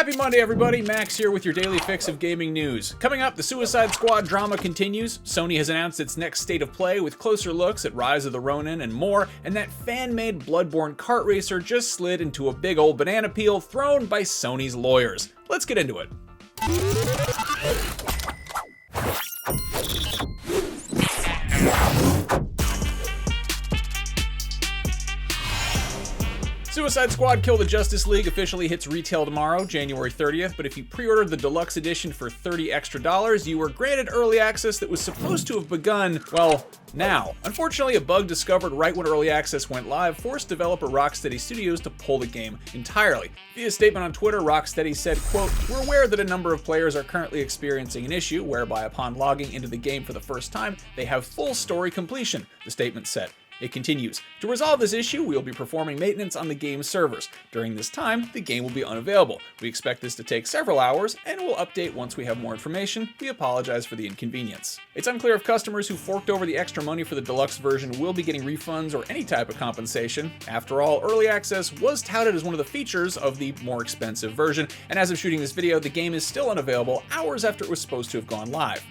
Happy Monday, everybody. Max here with your daily fix of gaming news. Coming up, the Suicide Squad drama continues. Sony has announced its next state of play with closer looks at Rise of the Ronin and more, and that fan-made Bloodborne Kart racer just slid into a big old banana peel thrown by Sony's lawyers. Let's get into it. Suicide Squad Kill the Justice League officially hits retail tomorrow, January 30th, but if you pre-ordered the deluxe edition for $30 extra, you were granted early access that was supposed to have begun, well, now. Unfortunately, a bug discovered right when early access went live forced developer Rocksteady Studios to pull the game entirely. Via a statement on Twitter, Rocksteady said, quote, "We're aware that a number of players are currently experiencing an issue whereby upon logging into the game for the first time, they have full story completion," the statement said. It continues, "To resolve this issue, we will be performing maintenance on the game's servers. During this time, the game will be unavailable. We expect this to take several hours, and we'll update once we have more information. We apologize for the inconvenience." It's unclear if customers who forked over the extra money for the deluxe version will be getting refunds or any type of compensation. After all, early access was touted as one of the features of the more expensive version, and as of shooting this video, the game is still unavailable hours after it was supposed to have gone live.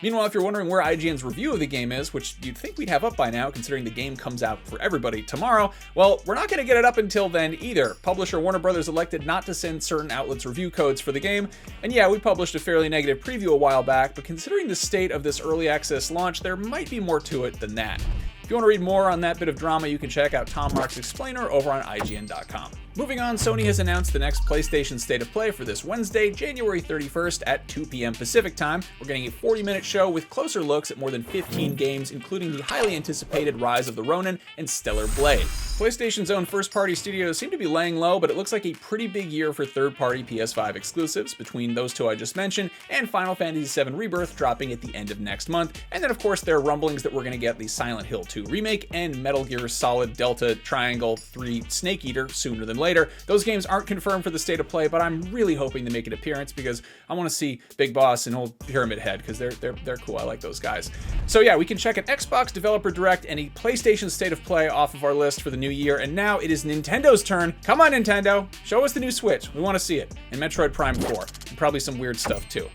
Meanwhile, if you're wondering where IGN's review of the game is, which you'd think we'd have up by now considering the game comes out for everybody tomorrow, well, we're not going to get it up until then either. Publisher Warner Brothers elected not to send certain outlets review codes for the game, and yeah, we published a fairly negative preview a while back, but considering the state of this early access launch, there might be more to it than that. If you want to read more on that bit of drama, you can check out Tom Mark's explainer over on IGN.com. Moving on, Sony has announced the next PlayStation State of Play for this Wednesday, January 31st at 2 p.m. Pacific Time. We're getting a 40-minute show with closer looks at more than 15 games, including the highly anticipated Rise of the Ronin and Stellar Blade. PlayStation's own first-party studios seem to be laying low, but it looks like a pretty big year for third-party PS5 exclusives between those two I just mentioned, and Final Fantasy VII Rebirth dropping at the end of next month. And then, of course, there are rumblings that we're going to get the Silent Hill 2 remake and Metal Gear Solid Delta Triangle 3 Snake Eater sooner than later. Those games aren't confirmed for the State of Play, but I'm really hoping to make an appearance because I want to see Big Boss and old Pyramid Head because they're cool. I like those guys. So yeah, we can check an Xbox Developer Direct and a PlayStation State of Play off of our list for the new year, and now it is Nintendo's turn. Come on, Nintendo, show us the new Switch. We want to see it. And Metroid Prime 4, and probably some weird stuff too.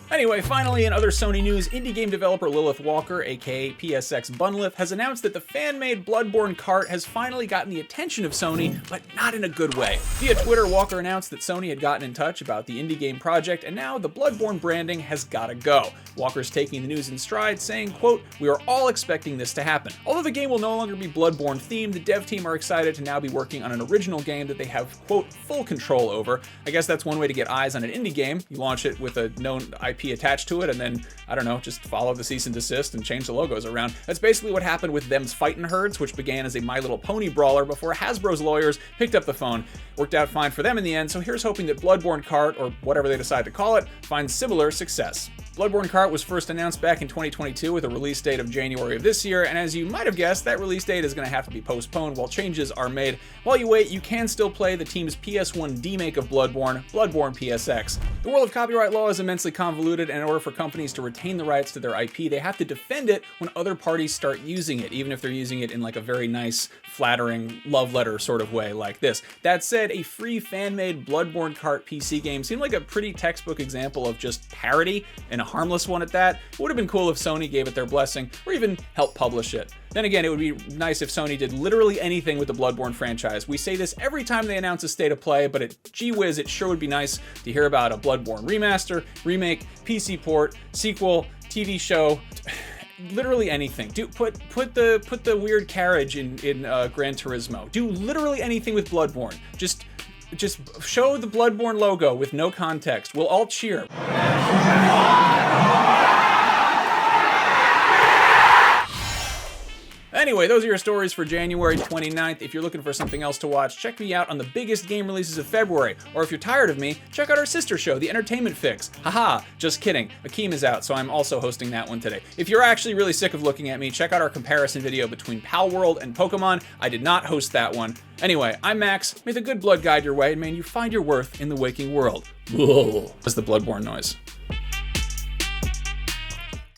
Anyway, finally, in other Sony news, indie game developer Lilith Walker, aka PSX Bunlith, has announced that the fan-made Bloodborne Cart has finally gotten the attention of Sony, but not in a good way. Via Twitter, Walker announced that Sony had gotten in touch about the indie game project, and now the Bloodborne branding has gotta go. Walker's taking the news in stride, saying, quote, "We are all expecting this to happen. Although the game will no longer be Bloodborne-themed, the dev team are excited to now be working on an original game that they have, quote, full control over." I guess that's one way to get eyes on an indie game. You launch it with a known IP attached to it, and then, I don't know, just follow the cease and desist and change the logos around. That's basically what happened with Them's Fightin' Herds, which began as a My Little Pony brawler before Hasbro's lawyers picked up the phone. Worked out fine for them in the end, so here's hoping that Bloodborne Cart, or whatever they decide to call it, finds similar success. Bloodborne Cart was first announced back in 2022 with a release date of January of this year, and as you might have guessed, that release date is going to have to be postponed while changes are made. While you wait, you can still play the team's PS1 demake of Bloodborne, Bloodborne PSX. The world of copyright law is immensely convoluted, and in order for companies to retain the rights to their IP, they have to defend it when other parties start using it, even if they're using it in like a very nice, flattering love letter sort of way like this. That said, a free fan-made Bloodborne Cart PC game seemed like a pretty textbook example of just parody, and a harmless one at that. It would have been cool if Sony gave it their blessing, or even helped publish it. Then again, it would be nice if Sony did literally anything with the Bloodborne franchise. We say this every time they announce a State of Play, but gee whiz, it sure would be nice to hear about a Bloodborne remaster, remake, PC port, sequel, TV show, literally anything. Put the weird carriage in Gran Turismo. Do literally anything with Bloodborne. Just show the Bloodborne logo with no context. We'll all cheer. Anyway, those are your stories for January 29th. If you're looking for something else to watch, check me out on the biggest game releases of February. Or if you're tired of me, check out our sister show, The Entertainment Fix. Haha, just kidding. Akeem is out, so I'm also hosting that one today. If you're actually really sick of looking at me, check out our comparison video between Pal World and Pokemon. I did not host that one. Anyway, I'm Max. May the good blood guide your way, and may you find your worth in the waking world. Whoa. That's the Bloodborne noise.